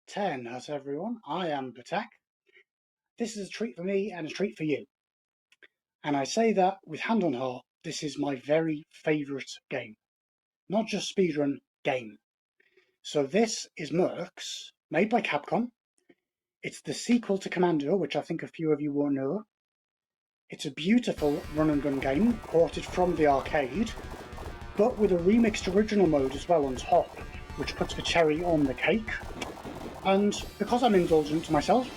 10 has everyone. I am PetaQ. This is a treat for me and a treat for you. And I say that with hand on heart, this is my very favourite game. Not just speedrun, game. So this is Mercs, made by Capcom. It's the sequel to Commando, which I think a few of you won't know. It's a beautiful run and gun game, ported from the arcade, but with a remixed original mode as well on top, which puts the cherry on the cake. And because I'm indulgent to myself,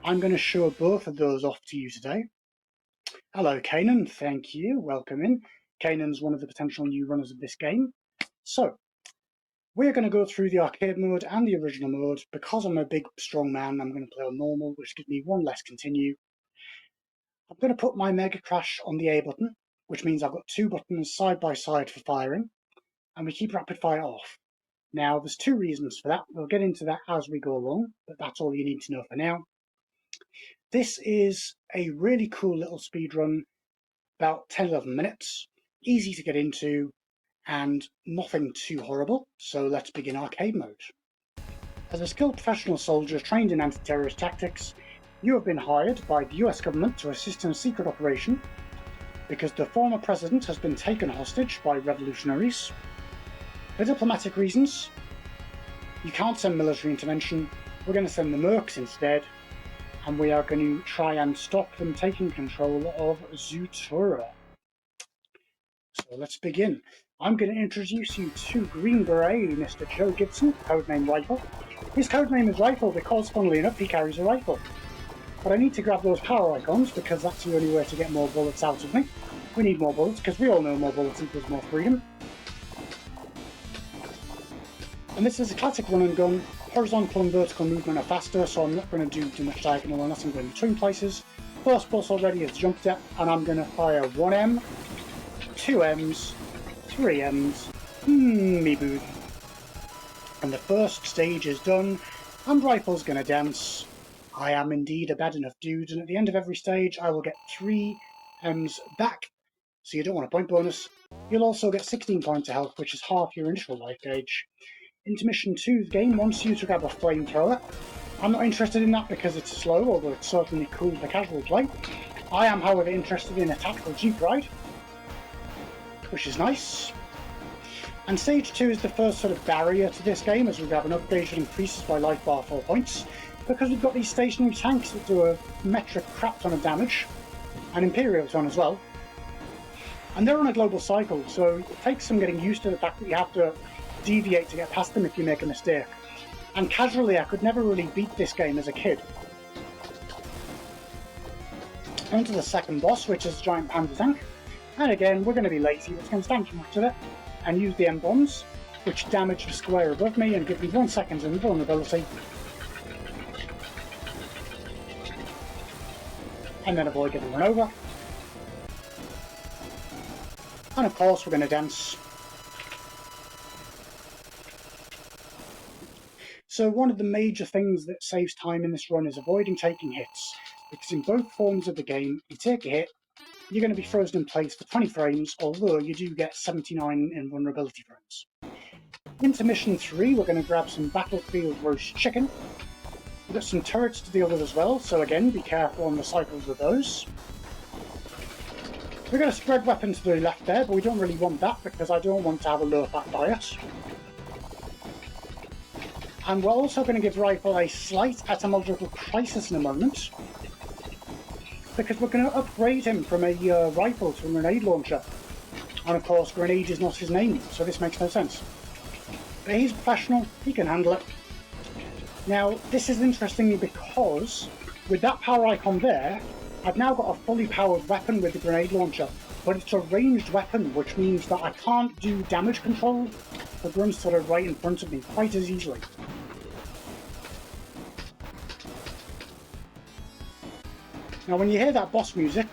I'm going to show both of those off to you today. Hello Kanan, thank you, welcome in. Kanan's one of the potential new runners of this game. So, we're going to go through the arcade mode and the original mode. Because I'm a big strong man, I'm going to play on normal, which gives me one less continue. I'm going to put my Mega Crash on the A button, which means I've got two buttons side by side for firing, and we keep rapid fire off. Now, there's two reasons for that. We'll get into that as we go along, but that's all you need to know for now. This is a really cool little speedrun, about 10-11 minutes, easy to get into, and nothing too horrible, so let's begin arcade mode. As a skilled professional soldier trained in anti-terrorist tactics, you have been hired by the US government to assist in a secret operation because the former president has been taken hostage by revolutionaries. For diplomatic reasons, you can't send military intervention, we're going to send the Mercs instead, and we are going to try and stop them taking control of Zutura. So let's begin. I'm going to introduce you to Green Beret, Mr. Joe Gibson, codename Rifle. His codename is Rifle because, funnily enough, he carries a rifle. But I need to grab those power icons because that's the only way to get more bullets out of me. We need more bullets because we all know more bullets equals more freedom. And this is a classic run and gun. Horizontal and vertical movement are faster, so I'm not going to do too much diagonal unless I'm going between places. First bus already is jumped at, and I'm going to fire 1M, 2Ms, 3Ms, me booth. And the first stage is done, and Rifle's going to dance. I am indeed a bad enough dude, and at the end of every stage I will get 3 M's back, so you don't want a point bonus. You'll also get 16 points of health, which is half your initial life gauge. Intermission 2, the game wants you to grab a flamethrower. I'm not interested in that because it's slow, although it's certainly cool for casual play. I am, however, interested in a tactical jeep ride, which is nice. And stage 2 is the first sort of barrier to this game, as we grab an upgrade that increases by life bar 4 points, because we've got these stationary tanks that do a metric crap ton of damage, and Imperial ton as well. And they're on a global cycle, so it takes some getting used to the fact that you have to deviate to get past them if you make a mistake. And casually, I could never really beat this game as a kid. On to the second boss, which is a giant panzer tank. And again, we're going to be lazy, we're just going to stand for much of it, and use the M-bombs, which damage the square above me and give me 1 second invulnerability. And then avoid getting run over. And of course, we're going to dance. So one of the major things that saves time in this run is avoiding taking hits, because in both forms of the game, if you take a hit, you're going to be frozen in place for 20 frames, although you do get 79 invulnerability frames. Intermission 3, we're going to grab some battlefield roast chicken. We've got some turrets to deal with as well, so again, be careful on the cycles with those. We're going to spread weapons to the left there, but we don't really want that because I don't want to have a low-fat diet. And we're also going to give Rifle a slight etymological crisis in a moment, because we're going to upgrade him from a rifle to a grenade launcher. And of course, grenade is not his name, so this makes no sense. But he's professional, he can handle it. Now, this is interesting because with that power icon there, I've now got a fully powered weapon with the grenade launcher, but it's a ranged weapon, which means that I can't do damage control for grunts that are right in front of me quite as easily. Now when you hear that boss music,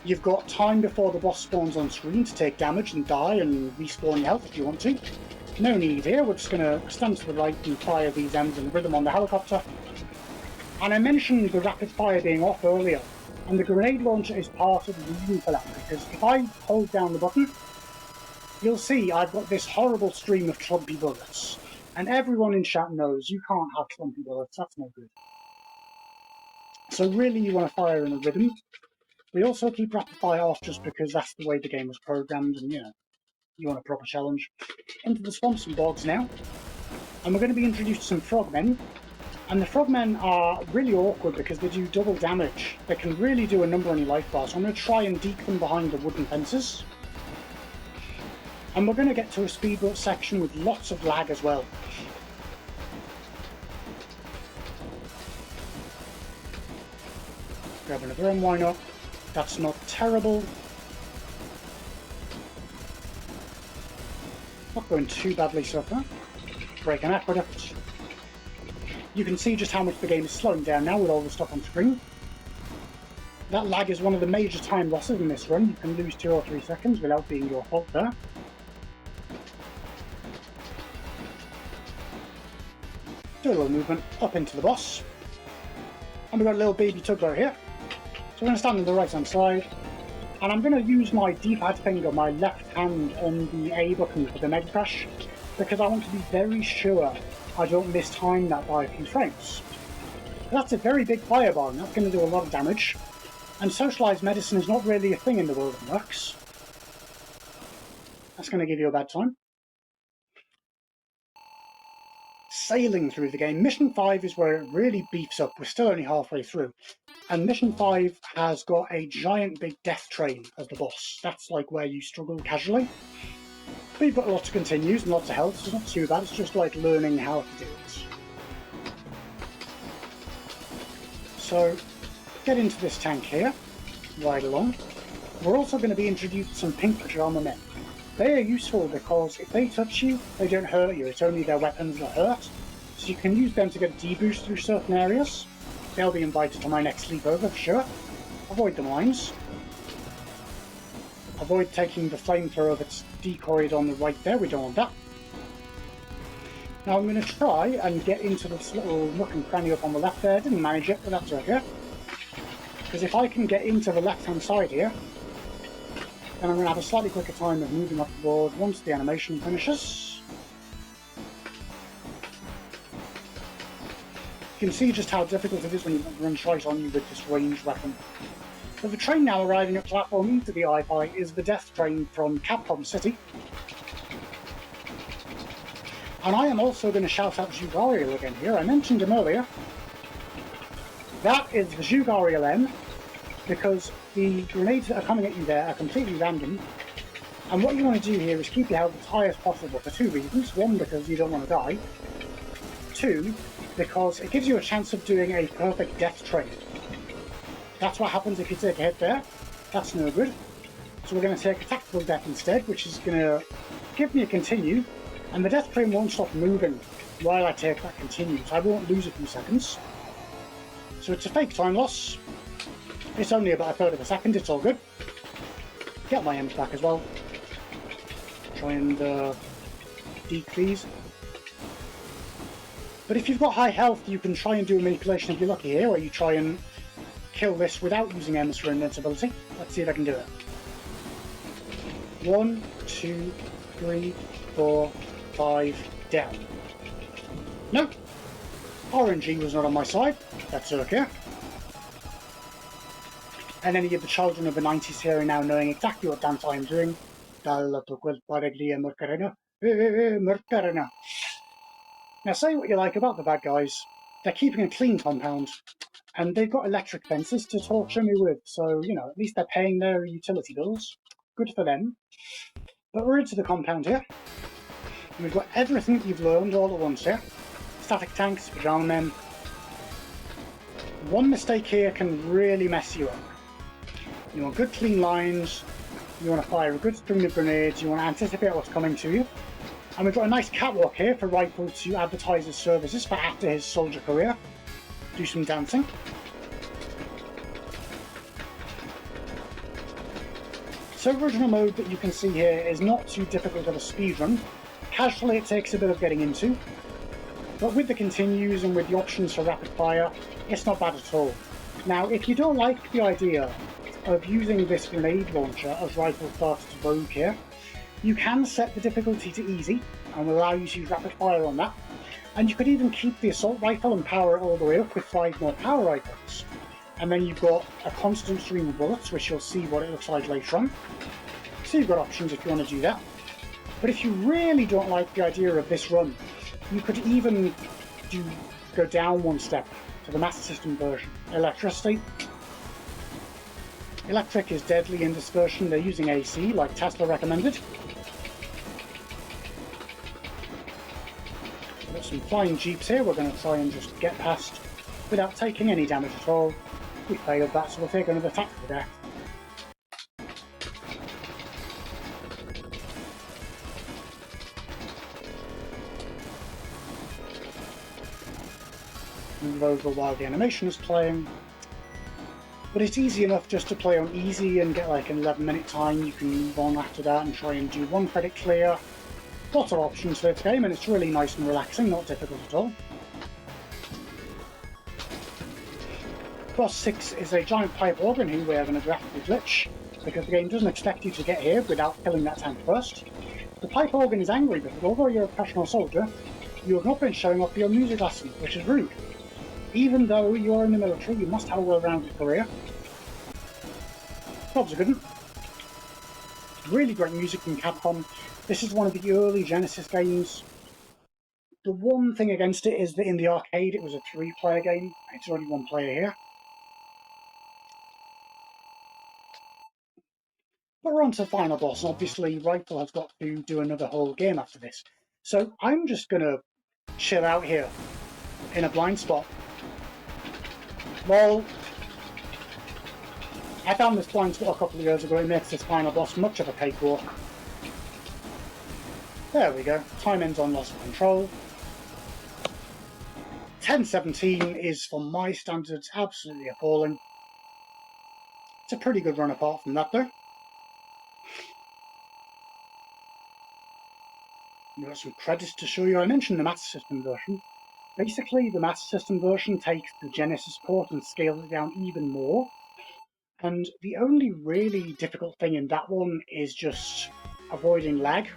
you've got time before the boss spawns on screen to take damage and die and respawn your health if you want to. No need here, we're just going to stand to the right and fire these M's in rhythm on the helicopter. And I mentioned the rapid fire being off earlier, and the grenade launcher is part of the reason for that, because if I hold down the button, you'll see I've got this horrible stream of clumpy bullets. And everyone in chat knows you can't have clumpy bullets, that's no good. So really you want to fire in a rhythm. We also keep rapid fire off just because that's the way the game was programmed, and you know, you want a proper challenge. Into the swamps and bogs now. And we're going to be introduced to some frogmen. And the frogmen are really awkward because they do double damage. They can really do a number on your life bar, so I'm going to try and deke them behind the wooden fences. And we're going to get to a speedboat section with lots of lag as well. Grab another one, why not? That's not terrible. Not going too badly so far. Break an aqueduct. You can see just how much the game is slowing down now with all the stuff on screen. That lag is one of the major time losses in this run. You can lose 2 or 3 seconds without being your fault there. Do a little movement up into the boss. And we've got a little baby tugboat here. So we're going to stand on the right hand side. And I'm going to use my D-pad finger, my left hand on the A button for the Mega Crash, because I want to be very sure I don't mistime that by a few frames. That's a very big fireball, and that's going to do a lot of damage. And socialised medicine is not really a thing in the world of Mercs. That's going to give you a bad time. Sailing through the game. Mission 5 is where it really beefs up. We're still only halfway through. And Mission 5 has got a giant big death train as the boss. That's like where you struggle casually. But you've got lots of continues and lots of health, so it's not too bad. It's just like learning how to do it. So, get into this tank here. Ride along. We're also going to be introduced to some pink pajama men. They are useful because if they touch you, they don't hurt you. It's only their weapons that hurt. So you can use them to get a deboost through certain areas. They'll be invited to my next sleepover for sure. Avoid the mines. Avoid taking the flamethrower that's decoyed on the right there. We don't want that. Now I'm going to try and get into this little nook and cranny up on the left there. Didn't manage it, but that's okay. Because if I can get into the left-hand side here, then I'm going to have a slightly quicker time of moving up the board once the animation finishes. You can see just how difficult it is when you run right on you with this ranged weapon. So the train now arriving at platform E to the iPi is the death train from Capcom City. And I am also going to shout out Zhugariel again here. I mentioned him earlier. That is the Zhugariel M, because the grenades that are coming at you there are completely random. And what you want to do here is keep your health as high as possible for 2 reasons. 1, because you don't want to die. 2, because it gives you a chance of doing a perfect death train. That's what happens if you take a hit there. That's no good. So we're going to take a tactical death instead, which is going to give me a continue. And the death train won't stop moving while I take that continue, so I won't lose a few seconds. So it's a fake time loss. It's only about 1/3 of a second, it's all good. Get my M's back as well. Try and deke these. But if you've got high health, you can try and do a manipulation if you're lucky here, where you try and kill this without using M's for invincibility. Let's see if I can do it. 1, 2, 3, 4, 5, down. Nope. RNG was not on my side. That's okay. And any of the children of the 90s here are now knowing exactly what dance I am doing. Now say what you like about the bad guys. They're keeping a clean compound. And they've got electric fences to torture me with. So, you know, at least they're paying their utility bills. Good for them. But we're into the compound here. And we've got everything that you've learned all at once here. Static tanks, pajama men. One mistake here can really mess you up. You want good clean lines, you want to fire a good string of grenades, you want to anticipate what's coming to you. And we've got a nice catwalk here for Rifle to advertise his services for after his soldier career. Do some dancing. So original mode that you can see here is not too difficult of a speedrun. Casually it takes a bit of getting into, but with the continues and with the options for rapid fire, it's not bad at all. Now if you don't like the idea of using this grenade launcher as Rifle starts to vogue here, you can set the difficulty to easy, and will allow you to use rapid fire on that. And you could even keep the assault rifle and power it all the way up with 5 more power icons. And then you've got a constant stream of bullets, which you'll see what it looks like later on. So you've got options if you want to do that. But if you really don't like the idea of this run, you could even go down one step to the Master System version. Electricity. Electric is deadly in this version. They're using AC, like Tesla recommended. We've got some flying jeeps here. We're going to try and just get past without taking any damage at all. We failed that, so we'll take another tactical death. Move over while the animation is playing. But it's easy enough just to play on easy and get like an 11-minute time. You can move on after that and try and do one credit clear. Lots of options for this game, and it's really nice and relaxing, not difficult at all. Boss 6 is a giant pipe organ who we are going to graphically glitch, because the game doesn't expect you to get here without killing that tank first. The pipe organ is angry because although you're a professional soldier, you have not been showing off your music lesson, which is rude. Even though you are in the military, you must have a well-rounded career. Job's a good one. Really great music from Capcom. This is one of the early Genesis games. The one thing against it is that in the arcade it was a 3-player game. It's only 1 player here. But we're on to the final boss, and obviously Rifle has got to do another whole game after this. So I'm just going to chill out here in a blind spot. Well, I found this blind spot a couple of years ago. It makes this final boss much of a cakewalk. There we go. Time ends on loss of control. 10:17 is, for my standards, absolutely appalling. It's a pretty good run apart from that, though. We've got some credits to show you. I mentioned the Master System version. Basically, the Master System version takes the Genesis port and scales it down even more. And the only really difficult thing in that one is just avoiding lag.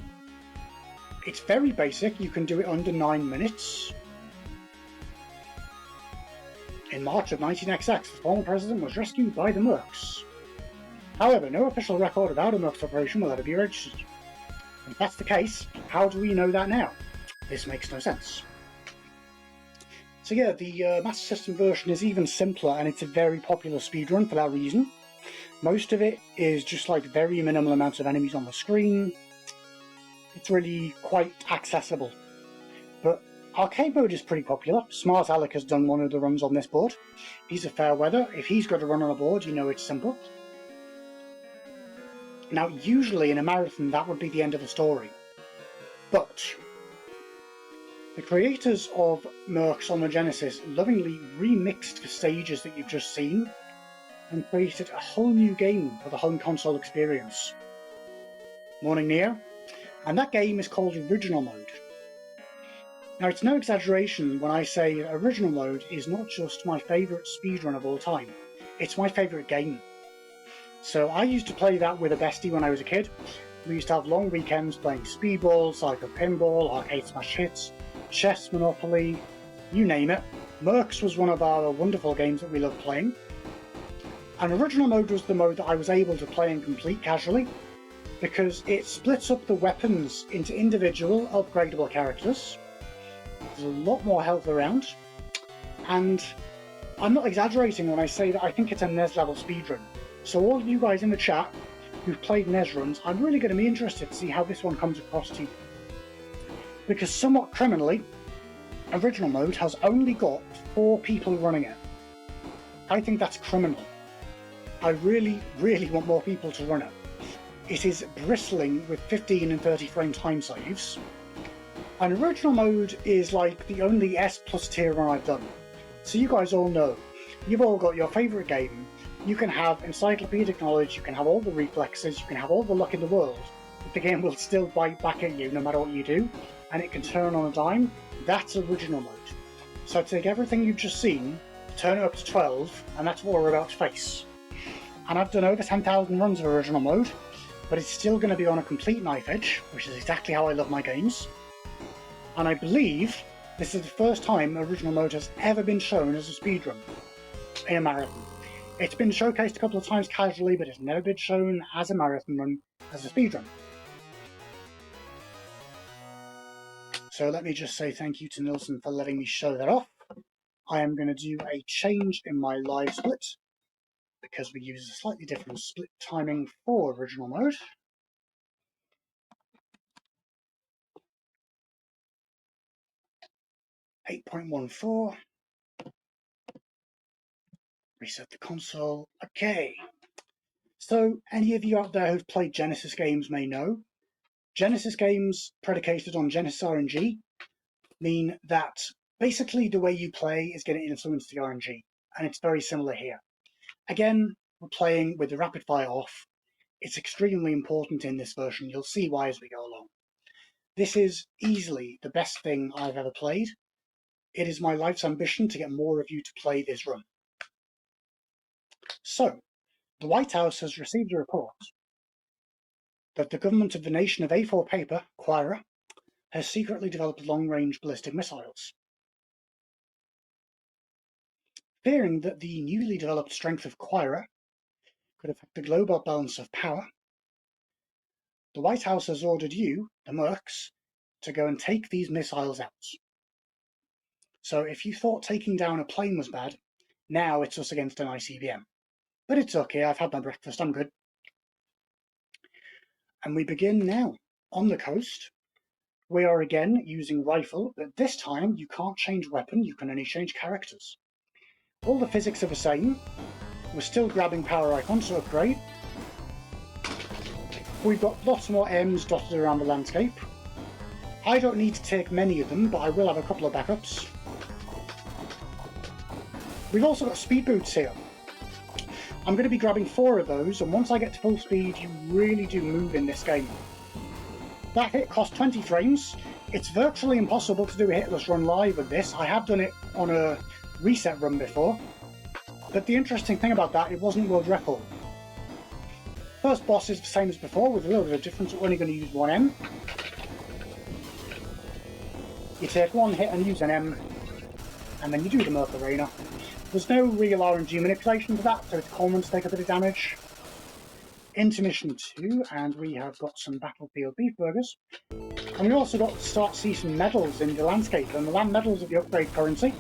It's very basic. You can do it under 9 minutes. In March of 19XX, the former president was rescued by the Mercs. However, no official record of how the Mercs operation will ever be registered. If that's the case, how do we know that now? This makes no sense. So yeah, the Master System version is even simpler, and it's a very popular speedrun for that reason. Most of it is just like very minimal amounts of enemies on the screen. It's really quite accessible. But arcade mode is pretty popular. Smart Alec has done one of the runs on this board. He's a fair weather. If he's got a run on a board, you know it's simple. Now, usually in a marathon, that would be the end of the story. But the creators of Mercs on the Genesis lovingly remixed the stages that you've just seen and created a whole new game for the home console experience. Morning, Neo. And that game is called Original Mode. Now, it's no exaggeration when I say Original Mode is not just my favourite speedrun of all time, it's my favourite game. So I used to play that with a bestie when I was a kid. We used to have long weekends playing Speedball, Psycho Pinball, Arcade Smash Hits, Chess Monopoly, you name it. Mercs was one of our wonderful games that we loved playing. And Original Mode was the mode that I was able to play and complete casually, because it splits up the weapons into individual upgradable characters. There's a lot more health around, and I'm not exaggerating when I say that I think it's a NES level speedrun. So all of you guys in the chat who've played NES runs, I'm really going to be interested to see how this one comes across to you. Because somewhat criminally, Original Mode has only got 4 people running it. I think that's criminal. I really, really want more people to run it. It is bristling with 15 and 30 frame time saves. And Original Mode is like the only S+ tier run I've done. So you guys all know, you've all got your favourite game. You can have encyclopedic knowledge, you can have all the reflexes, you can have all the luck in the world, but the game will still bite back at you no matter what you do, and it can turn on a dime. That's Original Mode. So take everything you've just seen, turn it up to 12, and that's what we're about to face. And I've done over 10,000 runs of Original Mode, but it's still going to be on a complete knife edge, which is exactly how I love my games. and I believe this is the first time Original mode has ever been shown as a speedrun in a marathon. It's been showcased a couple of times casually, but it's never been shown as a marathon run, as a speedrun. So let me just say thank you to Nielsen for letting me show that off. I am going to do a change in my live split, because we use a slightly different split timing for Original mode. .14. Reset the console. Okay. So, any of you out there who've played Genesis games may know, Genesis games predicated on Genesis RNG mean that basically the way you play is going to influence the RNG, and it's very similar here. Again, we're playing with the rapid fire off. It's extremely important in this version. You'll see why as we go along. This is easily the best thing I've ever played. It is my life's ambition to get more of you to play this run. So, the White House has received a report that the government of the nation of A4 paper, Quira, has secretly developed long-range ballistic missiles. Fearing that the newly developed strength of Quira could affect the global balance of power, the White House has ordered you, the Mercs, to go and take these missiles out. So if you thought taking down a plane was bad, now it's us against an ICBM. But it's okay, I've had my breakfast, I'm good. And we begin now. On the coast, we are again using rifle, but this time you can't change weapon, you can only change characters. All the physics are the same. We're still grabbing power icons to upgrade. We've got lots more M's dotted around the landscape. I don't need to take many of them, but I will have a couple of backups. We've also got speed boots here. I'm going to be grabbing 4 of those, and once I get to full speed, you really do move in this game. That hit cost 20 frames. It's virtually impossible to do a hitless run live with this. I have done it on a reset run before, but the interesting thing about that, it wasn't world record. First boss is the same as before, with a little bit of difference. We're only going to use 1 M. You take 1 hit and use an M, and then you do the Merc Arena. There's no real RNG manipulation to that, so it's common to take a bit of damage. Into mission 2, and we have got some Battlefield beef burgers. And we also got to start to see some medals in the landscape, and the land medals are the upgrade currency.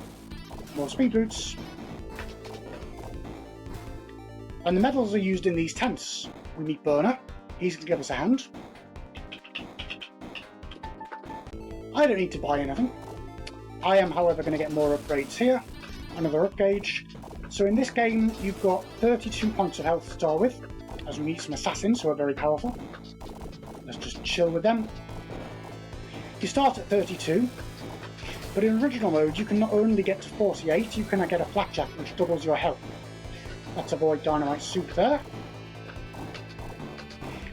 More speed boots. And the medals are used in these tents. We meet Burner. He's going to give us a hand. I don't need to buy anything. I am, however, going to get more upgrades here. Another up gauge. So in this game, you've got 32 points of health to start with, as we meet some assassins who are very powerful. Let's just chill with them. You start at 32, but in original mode, you can not only get to 48, you can get a flakjack which doubles your health. Let's avoid dynamite soup there.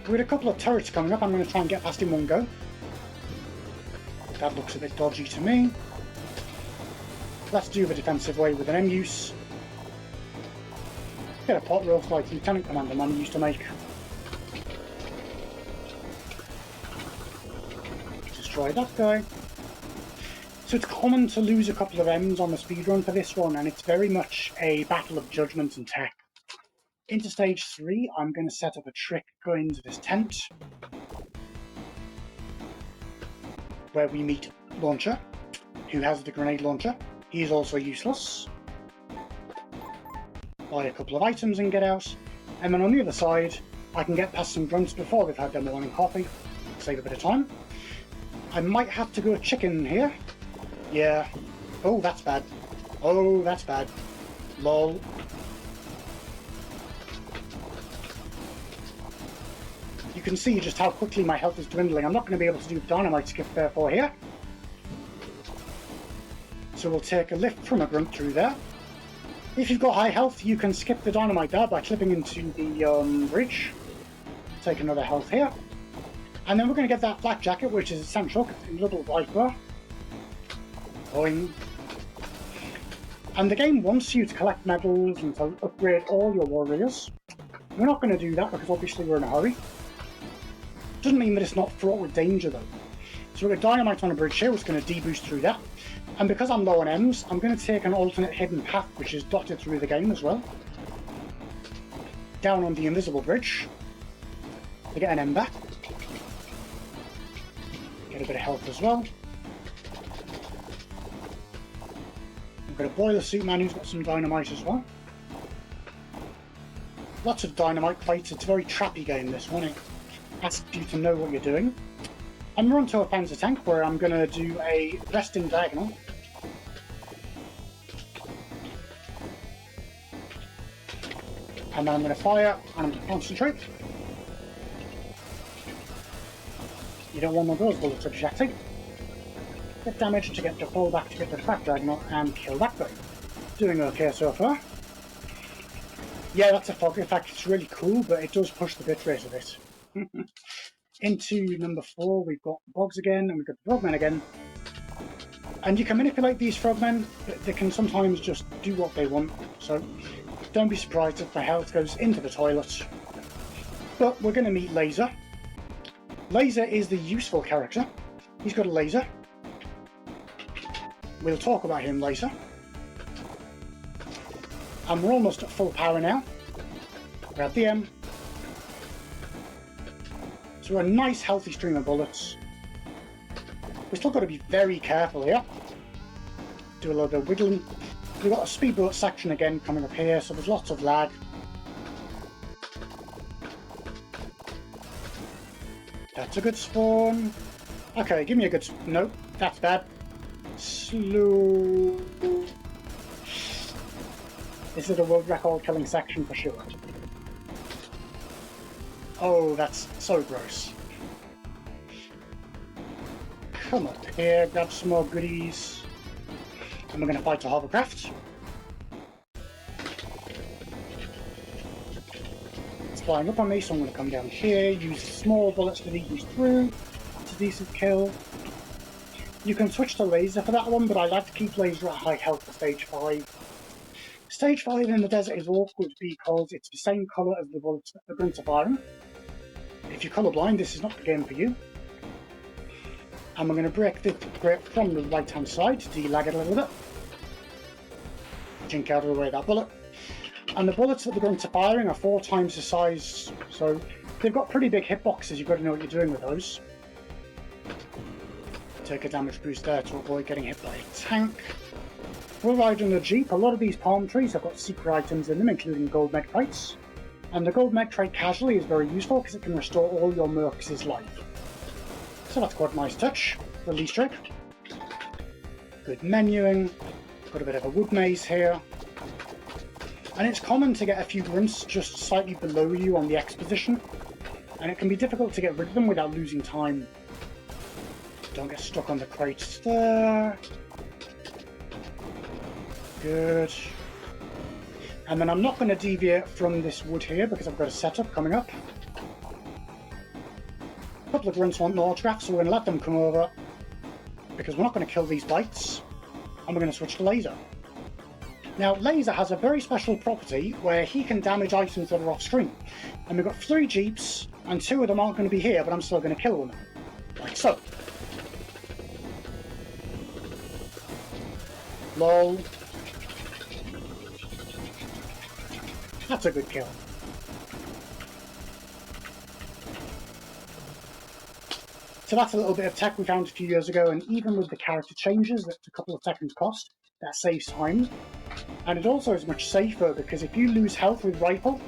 We've got a couple of turrets coming up. I'm going to try and get past in one go. That looks a bit dodgy to me. Let's do the defensive way with an M use. Get a pot roast like Lieutenant Commander Mum used to make. Destroy that guy. So it's common to lose a couple of M's on the speedrun for this one, and it's very much a battle of judgment and tech. Into stage 3, I'm going to set up a trick going into this tent, where we meet Launcher, who has the grenade launcher. He is also useless. Buy a couple of items and get out. And then on the other side, I can get past some grunts before they've had their morning coffee. Save a bit of time. I might have to go chicken here. Yeah. Oh, that's bad. Oh, that's bad. Lol. You can see just how quickly my health is dwindling. I'm not going to be able to do the dynamite skip therefore here. So we'll take a lift from a grunt through there. If you've got high health, you can skip the dynamite there by clipping into the bridge. Take another health here. And then we're going to get that flak jacket, which is essential, because it's a little rifle. Boing. And the game wants you to collect medals and to upgrade all your warriors. We're not going to do that, because obviously we're in a hurry. Doesn't mean that it's not fraught with danger, though. So we've got dynamite on a bridge here, which is going to deboost through that. And because I'm low on M's, I'm going to take an alternate hidden path, which is dotted through the game as well. Down on the invisible bridge. To get an M back. Get a bit of health as well. We've got a boiler suit man who's got some dynamite as well. Lots of dynamite plates. It's a very trappy game, this one. It asks you to know what you're doing. I'm on to a panzer tank where I'm going to do a resting diagonal. And then I'm going to fire and I'm going to concentrate. You don't want one of those bullets ejecting. Get damage to get to fall back to get the back diagonal and kill that guy. Doing okay so far. Yeah, that's a fog effect. It's really cool, but it does push the bitrate a bit. Into number 4, we've got Bogs again, and we've got the Frogmen again. And you can manipulate these Frogmen, but they can sometimes just do what they want. So don't be surprised if my health goes into the toilet. But we're going to meet Laser. Laser is the useful character. He's got a laser. We'll talk about him later. And we're almost at full power now. Grab the M. So we're a nice healthy stream of bullets. We've still got to be very careful here. Do a little bit of wiggling. We've got a speedboat section again coming up here, so there's lots of lag. That's a good spawn. Okay, give me a good... Nope, that's bad. Slow. This is a world record killing section for sure. Oh, that's so gross. Come up here, grab some more goodies. And we're going to fight a hovercraft. It's flying up on me, so I'm going to come down here, use small bullets to lead you through. That's a decent kill. You can switch to laser for that one, but I like to keep laser at high health for stage 5. Stage 5 in the desert is awkward because it's the same colour as the bullets that the grunts are firing. If you're colourblind, this is not the game for you. And we're going to break the grip from the right hand side to delag it a little bit. Jink out of the way of that bullet. And the bullets that the grunts are firing are 4 times the size, so they've got pretty big hitboxes. You've got to know what you're doing with those. Take a damage boost there to avoid getting hit by a tank. We'll ride on a jeep. A lot of these palm trees have got secret items in them, including gold med crates. And the gold med crate casually is very useful because it can restore all your Mercs' life. So that's quite a nice touch. Release trick. Good menuing. Got a bit of a wood maze here. And it's common to get a few grunts just slightly below you on the X position. And it can be difficult to get rid of them without losing time. Don't get stuck on the crates there. Good. And then I'm not going to deviate from this wood here because I've got a setup coming up. A couple of grunts want an autograph, so we're going to let them come over because we're not going to kill these bites. And we're going to switch to laser. Now, laser has a very special property where he can damage items that are off screen. And we've got 3 jeeps, and 2 of them aren't going to be here, but I'm still going to kill them. Like so. Lol. That's a good kill. So that's a little bit of tech we found a few years ago, and even with the character changes that a couple of seconds cost, that saves time. And it also is much safer because if you lose health with rifle,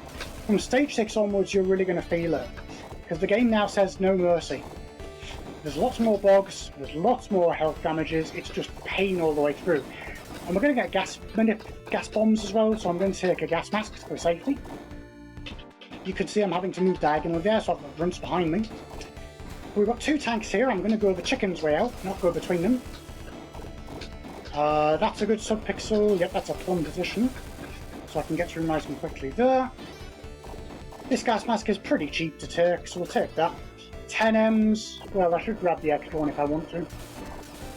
from stage 6 onwards you're really going to feel it. Because the game now says no mercy. There's lots more bogs, there's lots more health damages, it's just pain all the way through. And we're going to get gas bombs as well, so I'm going to take a gas mask for safety. You can see I'm having to move diagonally there, so I've got grunts behind me. We've got 2 tanks here. I'm going to go the chicken's way out, not go between them. That's a good sub-pixel. Yep, that's a plumb position. So I can get through nice and quickly there. This gas mask is pretty cheap to take, so we'll take that. 10 M's. Well, I should grab the extra one if I want to.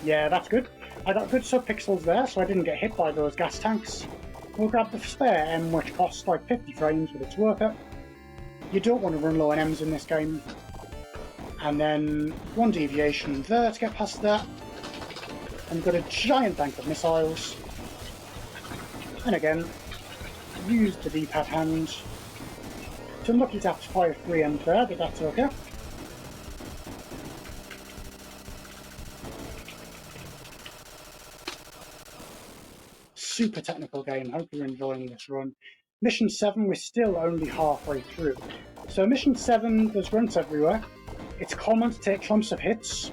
Yeah, that's good. I got good sub-pixels there, so I didn't get hit by those gas tanks. We'll grab the spare M, which costs like 50 frames, but it's worth it. You don't want to run low on M's in this game. and then one deviation there to get past that. And we've got a giant bank of missiles. And again, use the D-pad hand. It's unlucky to have to fire 3 ends there, but that's okay. Super technical game, hope you're enjoying this run. Mission 7, we're still only halfway through. So Mission 7, there's grunts everywhere. It's common to take clumps of hits.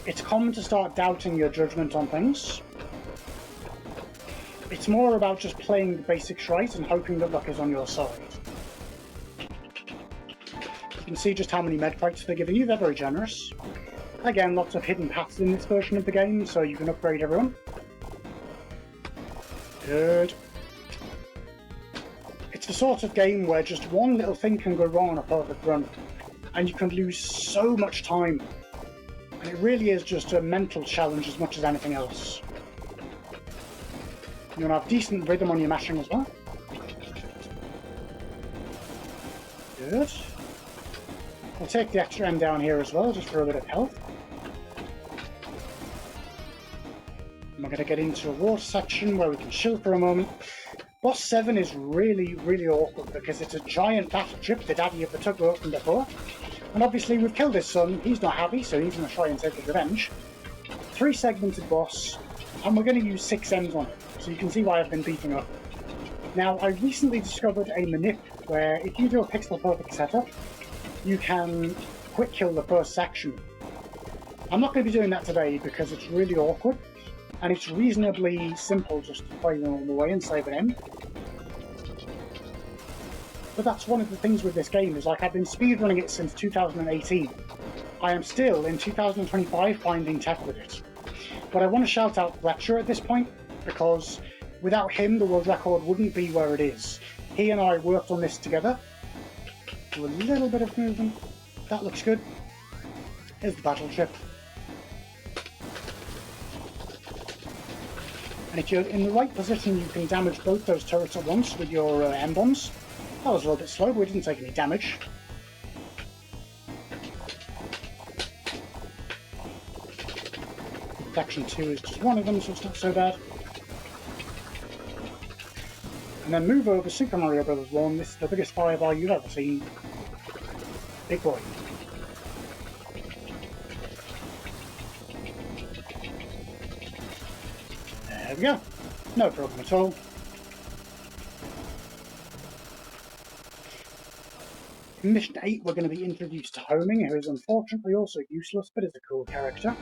It's common to start doubting your judgment on things. It's more about just playing the basics right and hoping that luck is on your side. You can see just how many med crates they're giving you, they're very generous. Again, lots of hidden paths in this version of the game, so you can upgrade everyone. Good. It's the sort of game where just one little thing can go wrong on a perfect run, and you can lose so much time. And it really is just a mental challenge as much as anything else. You want to have decent rhythm on your mashing as well. Good. We'll take the extra end down here as well, just for a bit of health. And we're going to get into a water section where we can chill for a moment. Boss 7 is really, really awkward because it's a giant battleship, the daddy of the tugboat from before. And obviously we've killed his son, he's not happy, so he's going to try and take his revenge. 3-segmented boss, and we're going to use 6 ends on it, so you can see why I've been beating up. Now, I recently discovered a manip where if you do a pixel perfect setup, you can quick kill the first section. I'm not going to be doing that today because it's really awkward, and it's reasonably simple just to play the normal way and save an end. But that's one of the things with this game, is like I've been speedrunning it since 2018. I am still, in 2025, finding tech with it. But I want to shout out Fletcher at this point, because without him the world record wouldn't be where it is. He and I worked on this together. Do a little bit of movement. That looks good. Here's the battleship. And if you're in the right position, you can damage both those turrets at once with your M-bombs. That was a little bit slow, but we didn't take any damage. Section 2 is just one of them, so it's not so bad. And then move over Super Mario Bros. 1. This is the biggest fireball you've ever seen. Big boy. There we go. No problem at all. In Mission 8 we're going to be introduced to Homing, who is unfortunately also useless, but is a cool character.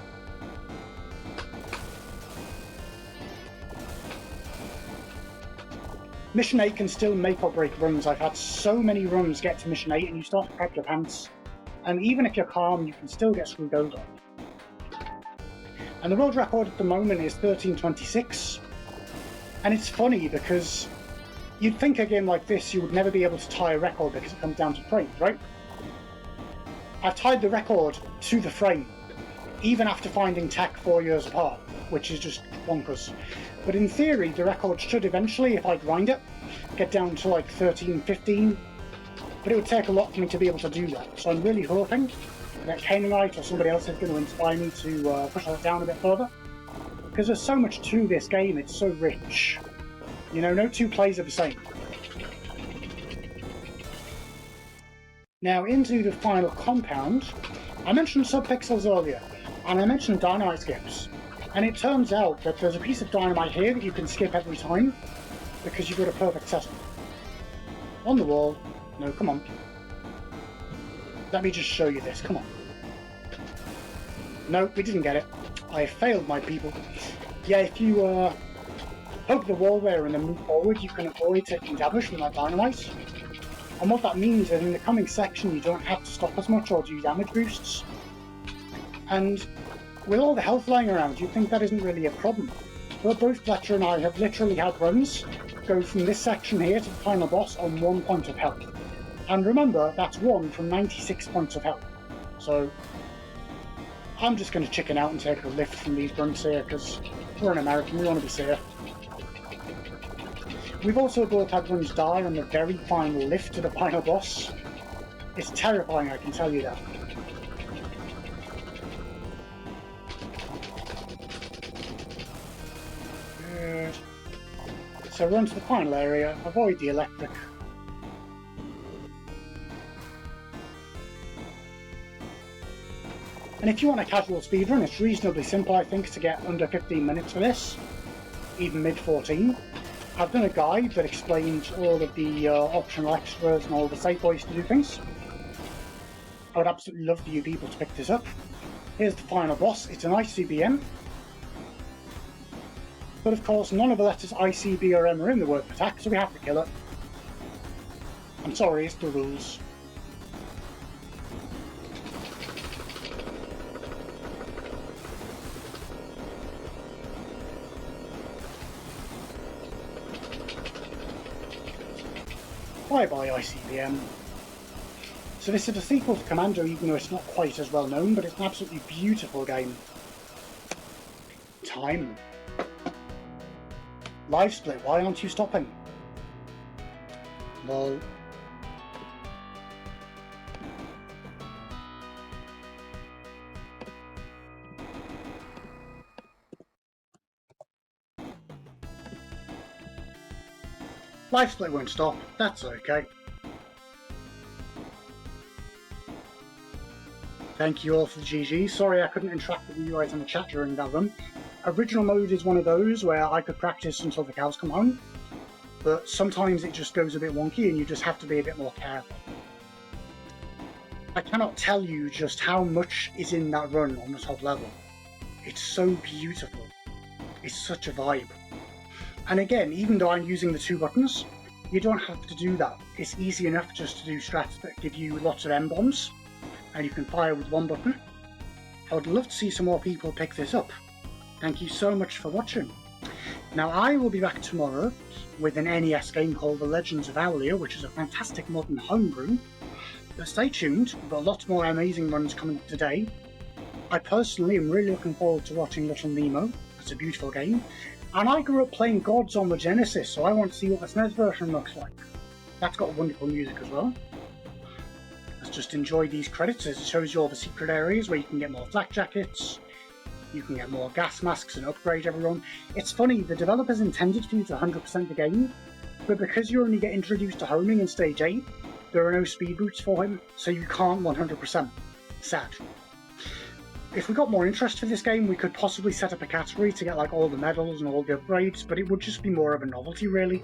Mission 8 can still make or break runs. I've had so many runs get to Mission 8 and you start to crap your pants. And even if you're calm, you can still get screwed over. And the world record at the moment is 13:26. And it's funny because you'd think a game like this you would never be able to tie a record because it comes down to frames, right? I've tied the record to the frame, even after finding tech 4 years apart, which is just bonkers. But in theory, the record should eventually, if I grind it, get down to like 13:15. But it would take a lot for me to be able to do that. So I'm really hoping that Canaanite or somebody else is going to inspire me to push that down a bit further. Because there's so much to this game, it's so rich. You know, no two plays are the same. Now into the final compound. I mentioned subpixels earlier, and I mentioned dynamite skips. And it turns out that there's a piece of dynamite here that you can skip every time, because you've got a perfect setup. On the wall. No, come on. Let me just show you this, come on. No, we didn't get it. I failed my people. Yeah, if you hug the wall there and then move forward, you can avoid taking damage from that dynamite. And what that means is in the coming section you don't have to stop as much or do damage boosts. And with all the health lying around, you'd think that isn't really a problem. But both Fletcher and I have literally had runs go from this section here to the final boss on 1 point of health. And remember, that's 1 from 96 points of health. So I'm just going to chicken out and take a lift from these grunts here, because we're an American, we want to be safe. We've also both had runs die on the very final lift to the final boss. It's terrifying, I can tell you that. So run to the final area, avoid the electric. And if you want a casual speedrun, it's reasonably simple, I think, to get under 15 minutes for this, even mid-14. I've done a guide that explains all of the optional extras and all the safe ways to do things. I would absolutely love for you people to pick this up. Here's the final boss. It's an ICBM. But of course, none of the letters I, C, B, or M are in the word PetaQ, so we have to kill it. I'm sorry, it's the rules. Bye-bye, ICBM. So this is a sequel to Commando, even though it's not quite as well known, but it's an absolutely beautiful game. Time. Live split, why aren't you stopping? Lol. Live split won't stop, that's okay. Thank you all for the GG. Sorry I couldn't interact with you guys in the chat during that run. Original mode is one of those where I could practice until the cows come home, but sometimes it just goes a bit wonky and you just have to be a bit more careful. I cannot tell you just how much is in that run on the top level. It's so beautiful. It's such a vibe. And again, even though I'm using the 2 buttons, you don't have to do that. It's easy enough just to do strats that give you lots of M-bombs, and you can fire with 1 button. I would love to see some more people pick this up. Thank you so much for watching. Now I will be back tomorrow with an NES game called The Legends of Aulia, which is a fantastic modern homebrew. But stay tuned, we've got a lot more amazing runs coming up today. I personally am really looking forward to watching Little Nemo. It's a beautiful game. And I grew up playing Gods on the Genesis, so I want to see what the SNES version looks like. That's got wonderful music as well. Let's just enjoy these credits as it shows you all the secret areas where you can get more flak jackets, you can get more gas masks and upgrade everyone. It's funny, the developers intended for you to 100% the game, but because you only get introduced to homing in stage 8, there are no speed boots for him, so you can't 100%. Sad. If we got more interest for this game, we could possibly set up a category to get like all the medals and all the upgrades, but it would just be more of a novelty really.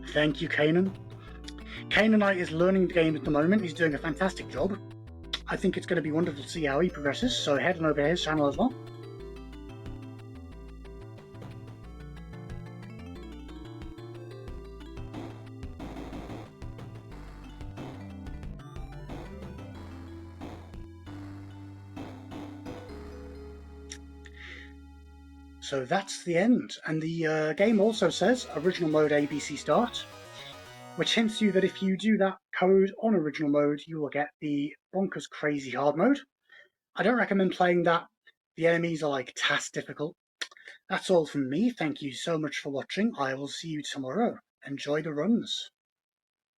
Thank you, Kanan. Canaanite is learning the game at the moment. He's doing a fantastic job. I think it's going to be wonderful to see how he progresses, so head on over to his channel as well. So that's the end, and the game also says original mode ABC start, which hints you that if you do that code on original mode, you will get the bonkers crazy hard mode. I don't recommend playing that. The enemies are like task difficult. That's all from me. Thank you so much for watching. I will see you tomorrow. Enjoy the runs.